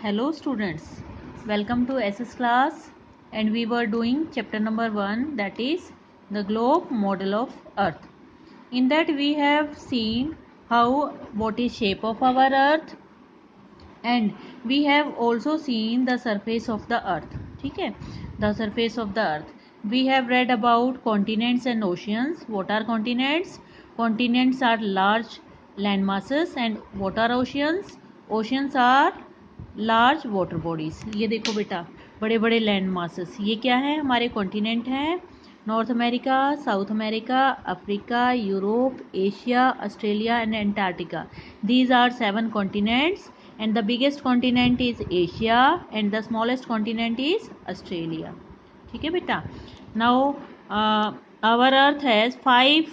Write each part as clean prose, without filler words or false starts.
Hello students, welcome to SS class, and we were doing chapter number 1, that is the globe model of earth. In that we have seen what is shape of our earth, and we have also seen the surface of the earth. ठीक है, the surface of the earth. We have read about continents and oceans. What are continents? Continents are large land masses. And what are oceans? Oceans are large water bodies. ये देखो बेटा, बड़े बड़े land masses. ये क्या है? हमारे continent हैं. North America, South America, Africa, Europe, Asia, Australia and Antarctica. These are 7 continents and the biggest continent is Asia and the smallest continent is Australia. ठीक है बेटा. Now our earth has 5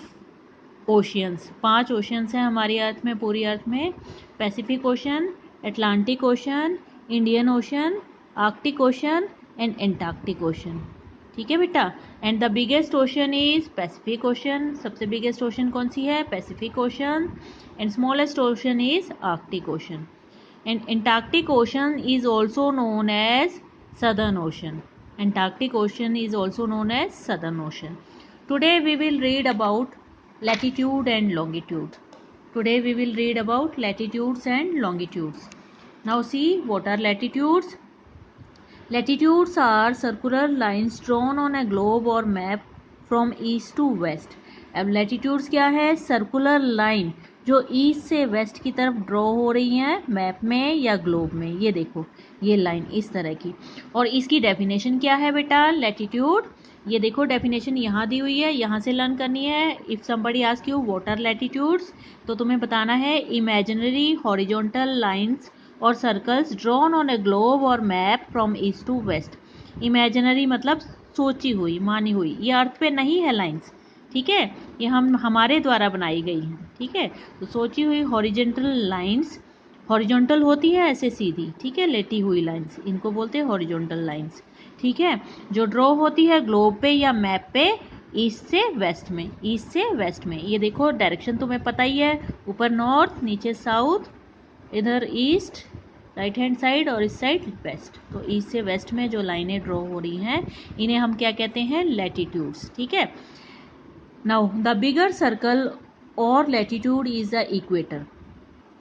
oceans. 5 oceans हैं हमारी अर्थ में, पूरी अर्थ में. Pacific ocean, Atlantic ocean, Indian ocean, Arctic ocean and Antarctic ocean. ठीक है बेटा. And the biggest ocean is Pacific ocean. सबसे बिगेस्ट ओशन कौन सी है? Pacific ocean. And smallest ocean is Arctic ocean. And Antarctic Ocean is also known as Southern Ocean. Antarctic Ocean is also known as Southern Ocean. Today we will read about latitude and longitude. Today we will read about latitudes and longitudes. Now see, what are latitudes? Latitudes are circular lines drawn on a globe or map from east to west. अब latitudes क्या है? Circular line जो east से waste की तरफ draw हो रही हैं मैप में या ग्लोब में. ये देखो, ये लाइन इस तरह की. और इसकी डेफिनेशन क्या है बेटा? लैटिट्यूड. ये देखो डेफिनेशन यहाँ दी हुई है, यहाँ से लर्न करनी है. If somebody ask you what are latitudes, तो तुम्हें बताना है इमेजिनरी हॉरिजॉन्टल लाइंस और circles drawn on a globe और map from east to west. Imaginary मतलब सोची हुई, मानी हुई. ये अर्थ पे नहीं है लाइंस. ठीक है, ये हमारे द्वारा बनाई गई हैं. ठीक है, तो सोची हुई हॉरिजॉन्टल लाइंस. हॉरिजॉन्टल होती है ऐसे सीधी. ठीक है, लेटी हुई लाइंस, इनको बोलते हैं हॉरिजॉन्टल लाइंस. ठीक है, जो ड्रॉ होती है ग्लोब पे या मैप पे ईस्ट से वेस्ट में. ईस्ट से वेस्ट में. ये देखो डायरेक्शन तुम्हें पता ही है, ऊपर नॉर्थ, नीचे साउथ, इधर ईस्ट राइट हैंड साइड और इस साइड वेस्ट. तो ईस्ट से वेस्ट में जो लाइनें ड्रॉ हो रही हैं इन्हें हम क्या कहते हैं? लैटिट्यूड्स. ठीक है. नाउ द बिगर सर्कल और लैटिट्यूड इज द इक्वेटर.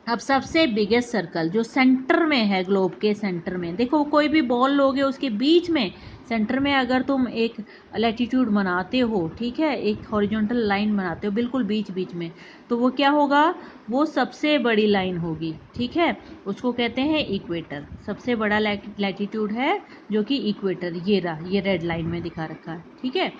अब सबसे बिगेस्ट सर्कल जो सेंटर में है, ग्लोब के सेंटर में. देखो, कोई भी बॉल लोगे उसके बीच में सेंटर में अगर तुम एक लैटिट्यूड बनाते हो, ठीक है, एक हॉरिजॉन्टल लाइन बनाते हो बिल्कुल बीच बीच में, तो वो क्या होगा? वो सबसे बड़ी लाइन होगी. ठीक है, उसको कहते हैं इक्वेटर. सबसे बड़ा लैटिट्यूड है जो कि इक्वेटर. ये रहा, ये रेड लाइन में दिखा रखा है. ठीक है.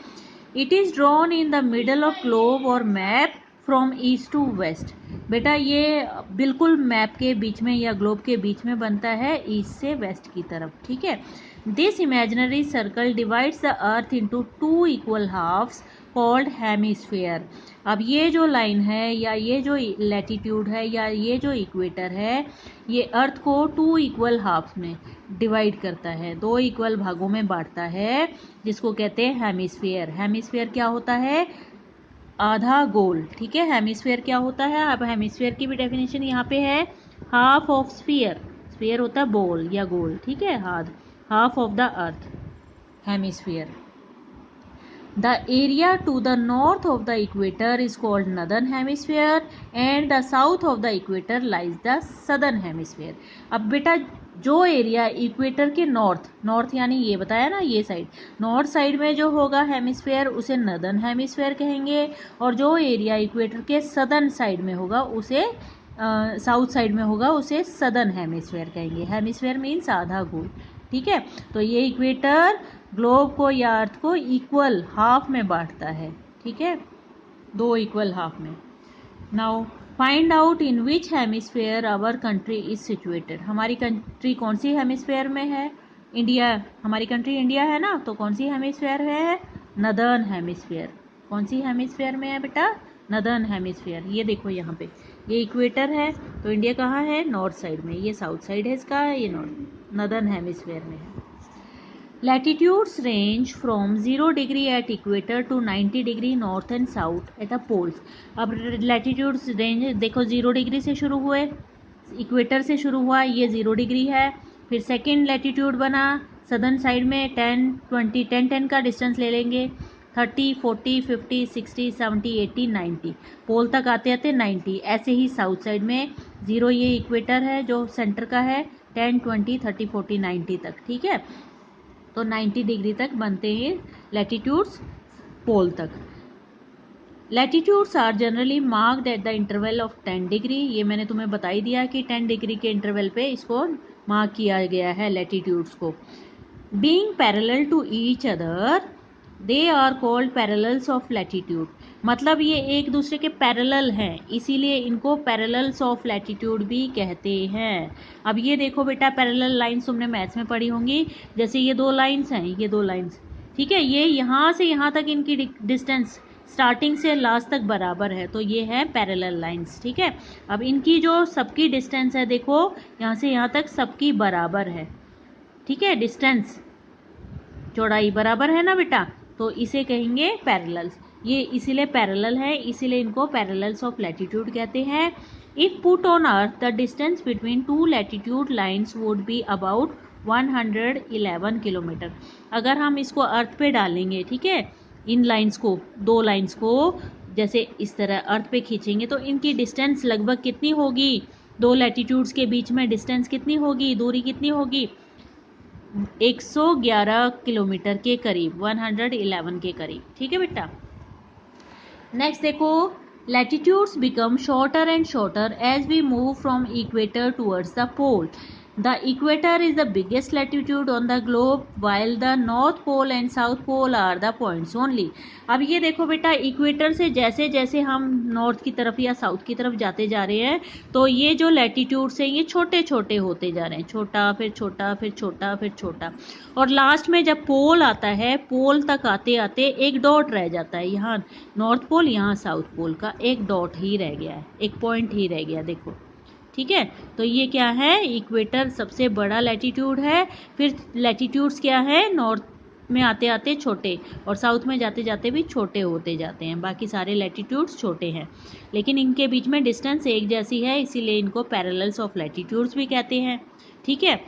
It is drawn in the middle of globe और map from east to west. बेटा ये बिल्कुल मैप के बीच में या ग्लोब के बीच में बनता है, ईस्ट से वेस्ट की तरफ. ठीक है. This imaginary circle divides the earth into 2 equal halves called hemisphere. अब ये जो लाइन है या ये जो लैटिट्यूड है या ये जो इक्वेटर है, ये अर्थ को 2 इक्वल हाफ्स में डिवाइड करता है, 2 इक्वल भागों में बांटता है, जिसको कहते हैं हेमिस्फीयर. हेमिस्फीयर क्या होता है? आधा गोल. ठीक है, हेमिस्फीयर क्या होता है? अब हेमिस्फीयर की भी डेफिनेशन यहाँ पे है. Half of sphere. स्फीयर होता है बॉल या गोल. ठीक है, half of the earth, hemisphere. The area to the north of the equator is called northern hemisphere and the south of the equator lies the southern hemisphere. अब बेटा जो area equator के north यानी ये बताया ना, ये साइड, नॉर्थ साइड में जो होगा हेमिस्फीयर उसे नर्दर्न हेमिस्फीयर कहेंगे, और जो एरिया इक्वेटर के सदर्न साइड में होगा उसे साउथ साइड में होगा उसे सदर्न हेमिस्फीयर कहेंगे. हेमिस्फीयर मीन्स आधा गोल. ठीक है, तो ये इक्वेटर ग्लोब को या अर्थ को इक्वल हाफ में बांटता है. ठीक है, 2 इक्वल हाफ में. Now find out in which hemisphere our country is situated. हमारी कंट्री कौन सी हेमिस्फीयर में है? इंडिया. हमारी कंट्री इंडिया है ना, तो कौन सी हेमिस्फीयर है? Northern hemisphere. कौन सी हेमिस्फीयर में है बेटा? Northern hemisphere. ये देखो यहाँ पे ये इक्वेटर है, तो इंडिया कहाँ है? नॉर्थ साइड में. ये साउथ साइड है इसका, ये नदर्न हेमिस्फीयर में है. Latitudes range from 0 degree at equator to 90 degree north and south at the poles. अब latitudes range देखो, 0 डिग्री से शुरू हुए, इक्वेटर से शुरू हुआ, ये 0 डिग्री है, फिर सेकंड लैटिट्यूड बना, सदर्न साइड में 10 20 10 10 का डिस्टेंस ले लेंगे, 30 40 50 60 70 80 90, पोल तक आते आते 90। ऐसे ही साउथ साइड में 0 ये इक्वेटर है जो सेंटर का है, 10 20 30 40 90 तक, ठीक है। तो 90 डिग्री तक बनते हैं लैटिट्यूड्स पोल तक। Latitudes are generally marked at the interval of 10 degree. ये मैंने तुम्हें बता ही दिया कि 10 डिग्री के इंटरवल पे इसको मार्क किया गया है लैटिट्यूड्स को। Being parallel to each other they are called parallels of latitude. मतलब ये एक दूसरे के पैरेलल हैं, इसीलिए इनको पैरेलल्स ऑफ लैटिट्यूड भी कहते हैं। अब ये देखो बेटा, पैरेलल लाइंस तुमने मैथ्स में पढ़ी होंगी, जैसे ये दो लाइंस हैं, ये दो लाइंस, ठीक है, ये यहाँ से यहाँ तक इनकी डिस्टेंस स्टार्टिंग से लास्ट तक बराबर है, तो ये है पैरेलल लाइंस, ठीक है। अब इनकी जो सबकी डिस्टेंस है, देखो यहाँ से यहाँ तक सबकी बराबर है, ठीक है, डिस्टेंस चौड़ाई बराबर है ना बेटा, तो इसे कहेंगे पैरेलल्स। ये इसीलिए पैरेलल है, इसीलिए इनको पैरेलल्स ऑफ लैटिट्यूड कहते हैं। If put on earth the distance between to latitude lines would be about 111 kilometre. अगर हम इसको अर्थ पे डालेंगे, ठीक है, इन लाइंस को, दो लाइंस को जैसे इस तरह अर्थ पे खींचेंगे, तो इनकी डिस्टेंस लगभग कितनी होगी, दो लैटिट्यूड्स के बीच में डिस्टेंस कितनी होगी, दूरी कितनी होगी, 111 किलोमीटर के करीब, 111 के करीब, ठीक है बेटा। नेक्स्ट देखो, latitudes become shorter and shorter as we move from equator towards the pole. The equator is the biggest latitude on the globe, while the North Pole and South Pole are the points only. अब ये देखो बेटा, equator से जैसे जैसे हम north की तरफ या साउथ की तरफ जाते जा रहे हैं, तो ये जो लैटिट्यूड्स हैं ये छोटे छोटे होते जा रहे हैं, छोटा फिर छोटा फिर छोटा फिर छोटा, और लास्ट में जब पोल आता है, पोल तक आते आते एक डॉट रह जाता है, यहाँ नॉर्थ पोल, यहाँ साउथ पोल का एक डॉट ही रह गया है, एक पॉइंट ही रह गया, देखो, ठीक है। तो ये क्या है, इक्वेटर सबसे बड़ा लैटिट्यूड है, फिर लैटिट्यूड्स क्या है, नॉर्थ में आते आते छोटे और साउथ में जाते जाते भी छोटे होते जाते हैं, बाकी सारे लैटिट्यूड्स छोटे हैं, लेकिन इनके बीच में डिस्टेंस एक जैसी है, इसीलिए इनको पैरेलल्स ऑफ लैटिट्यूड्स भी कहते हैं, ठीक है।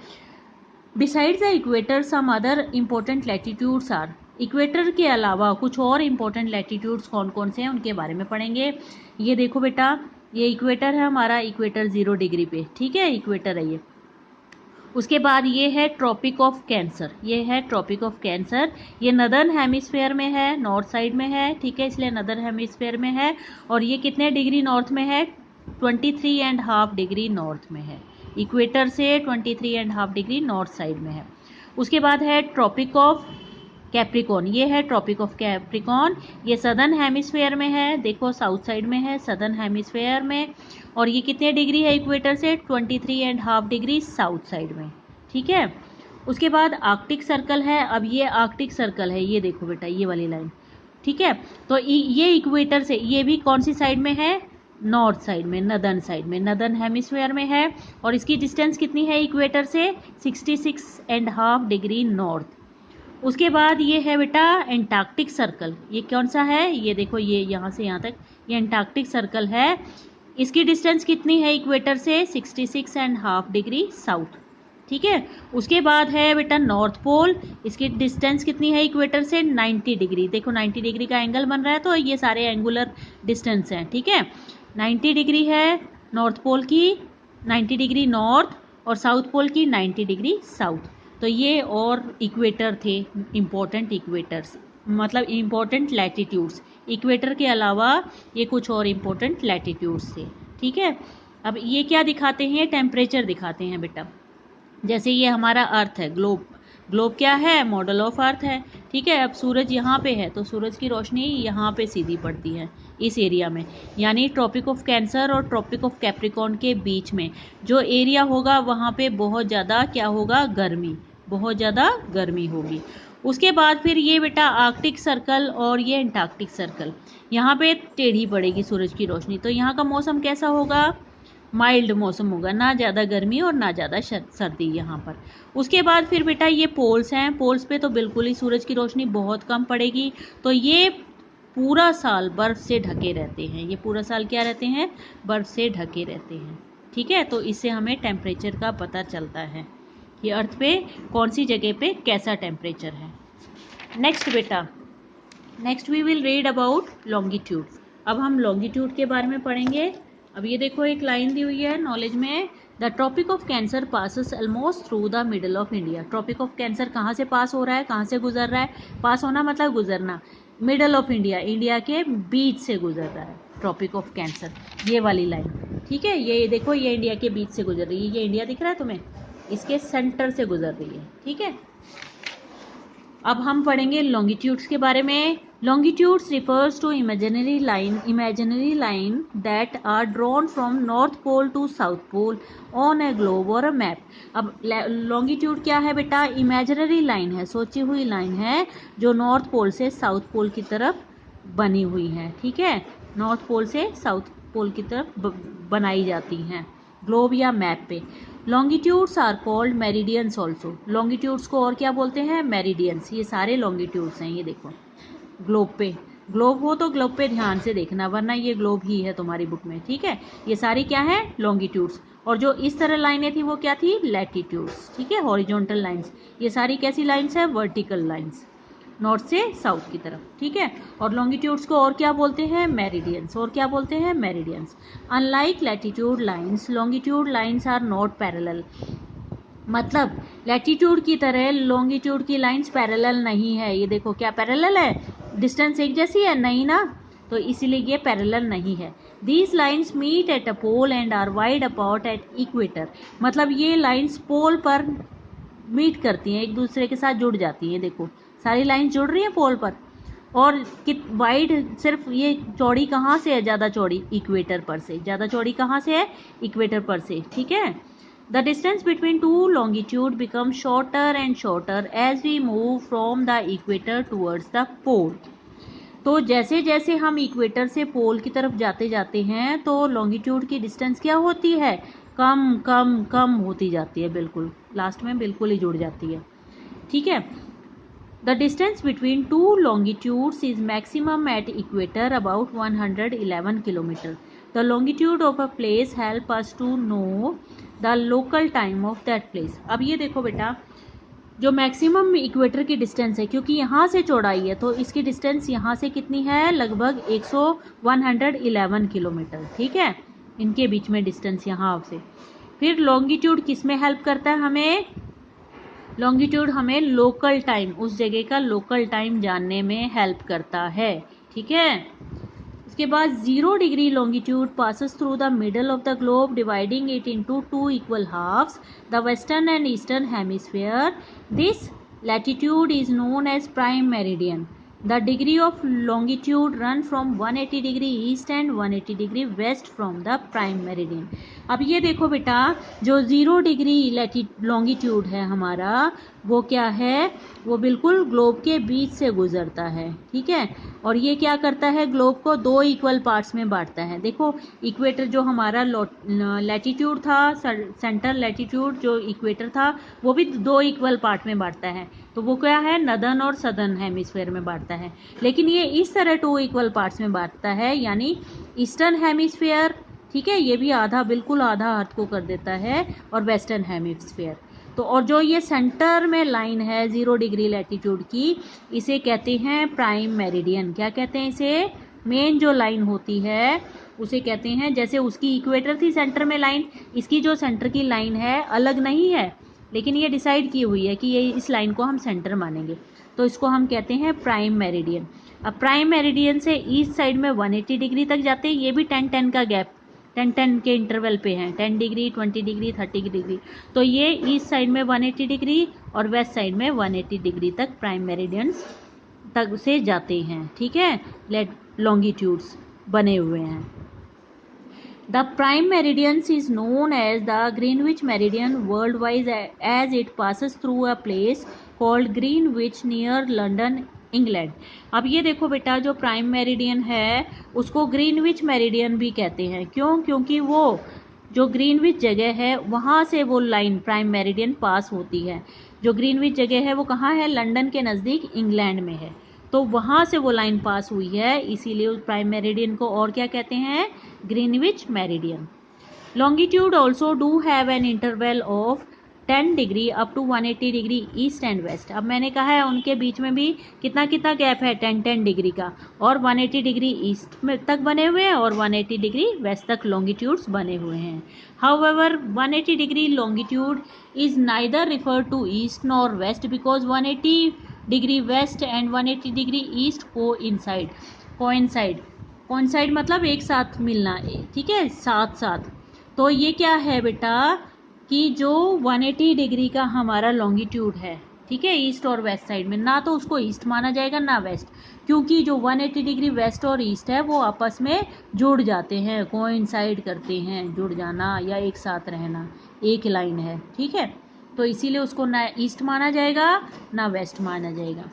Besides the equator some other important latitudes are. Equator के अलावा कुछ और इम्पोर्टेंट लैटिट्यूड्स कौन कौन से हैं उनके बारे में पढ़ेंगे। ये देखो बेटा, ये इक्वेटर है हमारा, इक्वेटर 0 डिग्री पे, ठीक है, इक्वेटर है ये। उसके बाद ये है ट्रॉपिक ऑफ कैंसर, ये है ट्रॉपिक ऑफ कैंसर, ये नदर्न हेमिस्फेयर में है, नॉर्थ साइड में है, ठीक है, इसलिए नदर्न हेमिस्फेयर में है। और ये कितने डिग्री नॉर्थ में है, 23.5 डिग्री नॉर्थ में है, इक्वेटर से 23.5 डिग्री नॉर्थ साइड में है। उसके बाद है ट्रॉपिक ऑफ कैप्रिकॉन, ये है ट्रॉपिक ऑफ कैप्रिकॉन, ये सदर्न हेमिस्फेयर में है, देखो साउथ साइड में है, सदर्न हेमिस्फेयर में, और ये कितने डिग्री है इक्वेटर से, 23.5 डिग्री साउथ साइड में, ठीक है। उसके बाद आर्कटिक सर्कल है, अब ये आर्कटिक सर्कल है, ये देखो बेटा, ये वाली लाइन, ठीक है। तो ये इक्वेटर से, ये भी कौन सी साइड में है, नॉर्थ साइड में, नदर्न साइड में, नदर्न हेमिस्फेयर में है, और इसकी डिस्टेंस कितनी है इक्वेटर से, 66.5 डिग्री नॉर्थ। उसके बाद ये है बेटा एंटार्क्टिक सर्कल, ये कौन सा है, ये देखो, ये यहाँ से यहाँ तक, ये एंटार्क्टिक सर्कल है, इसकी डिस्टेंस कितनी है इक्वेटर से, 66.5 डिग्री साउथ, ठीक है। उसके बाद है बेटा नॉर्थ पोल, इसकी डिस्टेंस कितनी है इक्वेटर से, 90 डिग्री, देखो 90 डिग्री का एंगल बन रहा है, तो ये सारे एंगुलर डिस्टेंस हैं, ठीक है। 90 डिग्री है नॉर्थ पोल की, 90 डिग्री नॉर्थ, और साउथ पोल की 90 डिग्री साउथ। तो ये और इक्वेटर थे, इम्पोर्टेंट इक्वेटर्स, मतलब इम्पोर्टेंट लैटिट्यूड्स, इक्वेटर के अलावा ये कुछ और इम्पोर्टेंट लैटिट्यूड्स थे, ठीक है। अब ये क्या दिखाते हैं, टेम्परेचर दिखाते हैं बेटा। जैसे ये हमारा अर्थ है, ग्लोब, ग्लोब क्या है, मॉडल ऑफ अर्थ है, ठीक है। अब सूरज यहाँ पे है, तो सूरज की रोशनी यहाँ पे सीधी पड़ती है इस एरिया में, यानी ट्रॉपिक ऑफ कैंसर और ट्रॉपिक ऑफ कैप्रिकॉन के बीच में जो एरिया होगा, वहाँ पे बहुत ज़्यादा क्या होगा, गर्मी, बहुत ज़्यादा गर्मी होगी। उसके बाद फिर ये बेटा आर्कटिक सर्कल और ये एंटार्क्टिक सर्कल, यहाँ पे टेढ़ी पड़ेगी सूरज की रोशनी, तो यहाँ का मौसम कैसा होगा, माइल्ड मौसम होगा, ना ज़्यादा गर्मी और ना ज़्यादा सर्दी यहाँ पर। उसके बाद फिर बेटा ये पोल्स हैं, पोल्स पे तो बिल्कुल ही सूरज की रोशनी बहुत कम पड़ेगी, तो ये पूरा साल बर्फ़ से ढके रहते हैं, ये पूरा साल क्या रहते हैं, बर्फ़ से ढके रहते हैं, ठीक है। तो इससे हमें टेम्परेचर का पता चलता है, कि अर्थ पे कौन सी जगह पे कैसा टेम्परेचर है। नेक्स्ट बेटा, next we will read about longitude. अब हम लॉन्गिट्यूड के बारे में पढ़ेंगे। अब ये देखो एक लाइन दी हुई है नॉलेज में, the Tropic of Cancer passes almost through the middle of India. Tropic of Cancer कहाँ से पास हो रहा है, कहाँ से गुजर रहा है, पास होना मतलब गुजरना, मिडल ऑफ इंडिया, इंडिया के बीच से गुजर रहा है ट्रॉपिक ऑफ कैंसर, ये वाली लाइन, ठीक है। ये देखो ये इंडिया के बीच से गुजर रही है, ये इंडिया दिख रहा है तुम्हें, इसके सेंटर से गुजर रही है, ठीक है। अब हम पढ़ेंगे लॉन्गिट्यूड्स के बारे में। Longitudes refers to imaginary line that are drawn from North Pole to South Pole on a globe और अ मैप। अब लॉन्गिट्यूड क्या है बेटा, इमेजिनरी लाइन है, सोची हुई लाइन है जो नॉर्थ पोल से साउथ पोल की तरफ बनी हुई है, ठीक है। नॉर्थ पोल से साउथ पोल की तरफ बनाई जाती हैं ग्लोब या मैप पे। Longitudes are called meridians also. Longitudes को और क्या बोलते हैं, मेरिडियंस। ये सारे लॉन्गिट्यूड्स हैं, ये देखो ग्लोब पे, ग्लोब हो तो ग्लोब पे ध्यान से देखना, वरना ये ग्लोब ही है तुम्हारी बुक में, ठीक है। ये सारी क्या है, लॉन्गिट्यूड्स। और जो इस तरह लाइनें थी वो क्या थी, लैटिट्यूड्स, ठीक है, हॉरिजॉन्टल लाइंस। ये सारी कैसी लाइंस है, वर्टिकल लाइंस, नॉर्थ से साउथ की तरफ, ठीक है। और लॉन्गिट्यूड्स को और क्या बोलते हैं, मेरिडियंस। और क्या बोलते हैं, meridians. Unlike latitude lines, longitude lines are not parallel. मतलब लैटिट्यूड की तरह लॉन्गिट्यूड की लाइंस पैरेलल नहीं है। ये देखो क्या पैरेलल है, डिस्टेंस एक जैसी है, नहीं ना, तो इसीलिए ये पैरेलल नहीं है। These lines meet at a pole and are wide apart at equator. मतलब ये लाइन्स पोल पर मीट करती हैं, एक दूसरे के साथ जुड़ जाती हैं। देखो सारी लाइन्स जुड़ रही हैं पोल पर, और वाइड सिर्फ ये चौड़ी कहाँ से है, ज़्यादा चौड़ी इक्वेटर पर से, ज़्यादा चौड़ी कहाँ से है, इक्वेटर पर से, ठीक है। The distance between two longitude become shorter and shorter as we move from the equator towards the pole. तो जैसे जैसे हम इक्वेटर से पोल की तरफ जाते जाते हैं तो लॉन्गिट्यूड की डिस्टेंस क्या होती है, कम कम कम होती जाती है, बिल्कुल लास्ट में बिल्कुल ही जुड़ जाती है, ठीक है। The distance between two longitudes is maximum at equator about 111 km. The longitude of a place help us to know the local time of that place. अब ये देखो बेटा, जो मैक्सिमम इक्वेटर की डिस्टेंस है, क्योंकि यहाँ से चौड़ाई है तो इसकी डिस्टेंस यहाँ से कितनी है, लगभग 111 किलोमीटर, ठीक है, इनके बीच में डिस्टेंस यहाँ से। फिर लॉन्गिट्यूड किस में हेल्प करता है हमें, लॉन्गिट्यूड हमें लोकल टाइम, उस जगह का लोकल टाइम जानने में हेल्प करता है, ठीक है। उसके बाद 0 degree longitude passes through the middle of the globe dividing it into 2 equal halves, the western and eastern hemisphere. This latitude is known as prime meridian. The degree of longitude run from 180 degree east and 180 degree west from the prime meridian. अब ये देखो बेटा, जो 0 degree longitude है हमारा, वो क्या है, वो बिल्कुल ग्लोब के बीच से गुजरता है, ठीक है। और ये क्या करता है, ग्लोब को 2 इक्वल पार्ट्स में बांटता है। देखो इक्वेटर जो हमारा लैटिट्यूड था, सेंट्रल लैटिट्यूड जो इक्वेटर था, वो भी 2 इक्वल पार्ट में बांटता है। तो वो क्या है, नदर्न और सदर्न हेमिस्फीयर में बांटता है। लेकिन ये इस तरह 2 इक्वल पार्ट्स में बांटता है, यानी ईस्टर्न हेमिस्फीयर, ठीक है, ये भी आधा, बिल्कुल आधा अर्थ को कर देता है, और वेस्टर्न हेमिस्फीयर। तो और जो ये सेंटर में लाइन है 0 डिग्री लैटिट्यूड की, इसे कहते हैं प्राइम मेरिडियन। क्या कहते हैं इसे, मेन जो लाइन होती है उसे कहते हैं, जैसे उसकी इक्वेटर थी सेंटर में लाइन, इसकी जो सेंटर की लाइन है अलग नहीं है, लेकिन ये डिसाइड की हुई है कि ये इस लाइन को हम सेंटर मानेंगे, तो इसको हम कहते हैं प्राइम मेरिडियन। अब प्राइम मेरिडियन से ईस्ट साइड में 180 डिग्री तक जाते हैं, ये भी 10-10 का गैप, 10-10 के इंटरवल पे हैं, 10 डिग्री, 20 डिग्री, 30 डिग्री। तो ये ईस्ट साइड में 180 डिग्री और वेस्ट साइड में 180 डिग्री तक प्राइम मेरिडियंस तक से जाते हैं, ठीक है, लॉन्गिट्यूड्स बने हुए हैं। The prime meridian is known as the Greenwich meridian worldwide as it passes through a place called Greenwich near London, England. अब ये देखो बेटा, जो प्राइम मेरिडियन है उसको ग्रीनविच मेरिडियन भी कहते हैं। क्यों, क्योंकि वो जो ग्रीनविच जगह है वहाँ से वो लाइन प्राइम मेरिडियन पास होती है। जो ग्रीनविच जगह है वो कहाँ है, लंदन के नज़दीक इंग्लैंड में है, तो वहाँ से वो लाइन पास हुई है, इसीलिए उस प्राइम मेरिडियन को और क्या कहते हैं, Greenwich meridian. Longitude also do have an interval of 10 degree up to 180 degree east and west. अब मैंने कहा है उनके बीच में भी कितना कितना गैप है, 10 डिग्री का, और 180 डिग्री ईस्ट में तक बने हुए हैं और 180 डिग्री वेस्ट तक लॉन्गिट्यूड्स बने हुए हैं। However 180 degree longitude is neither refer to east nor west because 180 degree west and 180 degree east coincide मतलब एक साथ मिलना, ठीक है, साथ साथ। तो ये क्या है बेटा कि जो 180 डिग्री का हमारा लॉन्गिट्यूड है, ठीक है, ईस्ट और वेस्ट साइड में, ना तो उसको ईस्ट माना जाएगा ना वेस्ट, क्योंकि जो 180 डिग्री वेस्ट और ईस्ट है वो आपस में जुड़ जाते हैं, कोइंसाइड करते हैं, जुड़ जाना या एक साथ रहना, एक लाइन है, ठीक है। तो इसीलिए उसको ना ईस्ट माना जाएगा ना वेस्ट माना जाएगा।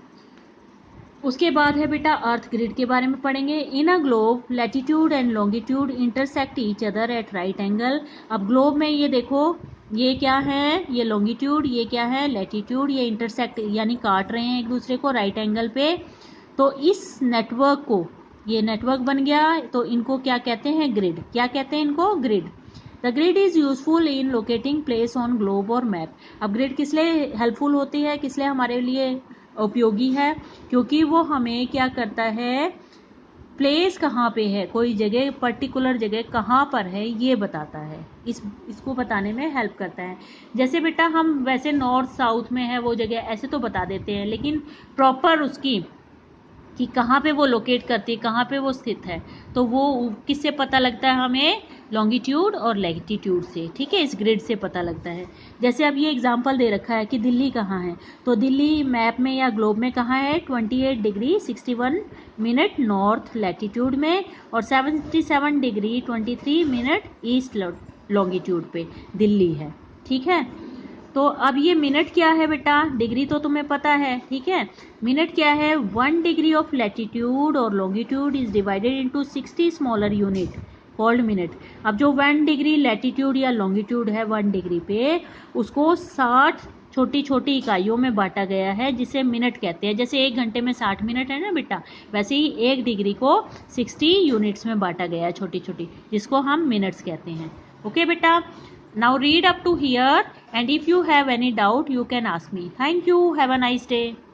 उसके बाद है बेटा अर्थ ग्रिड के बारे में पढ़ेंगे। In a globe latitude and longitude intersect each other at right angle. अब ग्लोब में ये देखो, ये क्या है, ये लॉन्गिट्यूड, ये क्या है, लैटिट्यूड, ये इंटरसेक्ट यानी काट रहे हैं एक दूसरे को राइट एंगल पे। तो इस नेटवर्क को, ये नेटवर्क बन गया, तो इनको क्या कहते हैं, ग्रिड। क्या कहते हैं इनको, grid. The grid is useful in locating place on globe और मैप। अब ग्रिड किस लिए हेल्पफुल होती है, किस लिए हमारे लिए उपयोगी है, क्योंकि वो हमें क्या करता है, प्लेस कहाँ पे है, कोई जगह पर्टिकुलर जगह कहाँ पर है ये बताता है, इसको बताने में हेल्प करता है। जैसे बेटा हम वैसे नॉर्थ साउथ में है वो जगह ऐसे तो बता देते हैं, लेकिन प्रॉपर उसकी कि कहाँ पे वो लोकेट करती है, कहाँ पे वो स्थित है, तो वो किससे पता लगता है हमें, लॉन्गिट्यूड और लैटिट्यूड से, ठीक है, इस ग्रिड से पता लगता है। जैसे अब ये एग्जांपल दे रखा है कि दिल्ली कहाँ है, तो दिल्ली मैप में या ग्लोब में कहाँ है, 28 डिग्री 61 मिनट नॉर्थ लैटिट्यूड में और 77 डिग्री 23 मिनट ईस्ट लॉन्गिट्यूड पे दिल्ली है, ठीक है। तो अब ये मिनट क्या है बेटा, डिग्री तो तुम्हें पता है, ठीक है, मिनट क्या है, 1 डिग्री ऑफ लैटिट्यूड और longitude is divided into 60 smaller unit called minute. अब जो 1 डिग्री लैटिट्यूड या लॉन्गिट्यूड है 1 डिग्री पे, उसको 60 छोटी छोटी इकाइयों में बांटा गया है जिसे मिनट कहते हैं। जैसे एक घंटे में 60 मिनट है ना बेटा, वैसे ही 1 डिग्री को 60 यूनिट्स में बांटा गया है छोटी छोटी, जिसको हम मिनट्स कहते हैं। ओके बेटा, now read up to here and if you have any doubt you can ask me. Thank you. Have a nice day.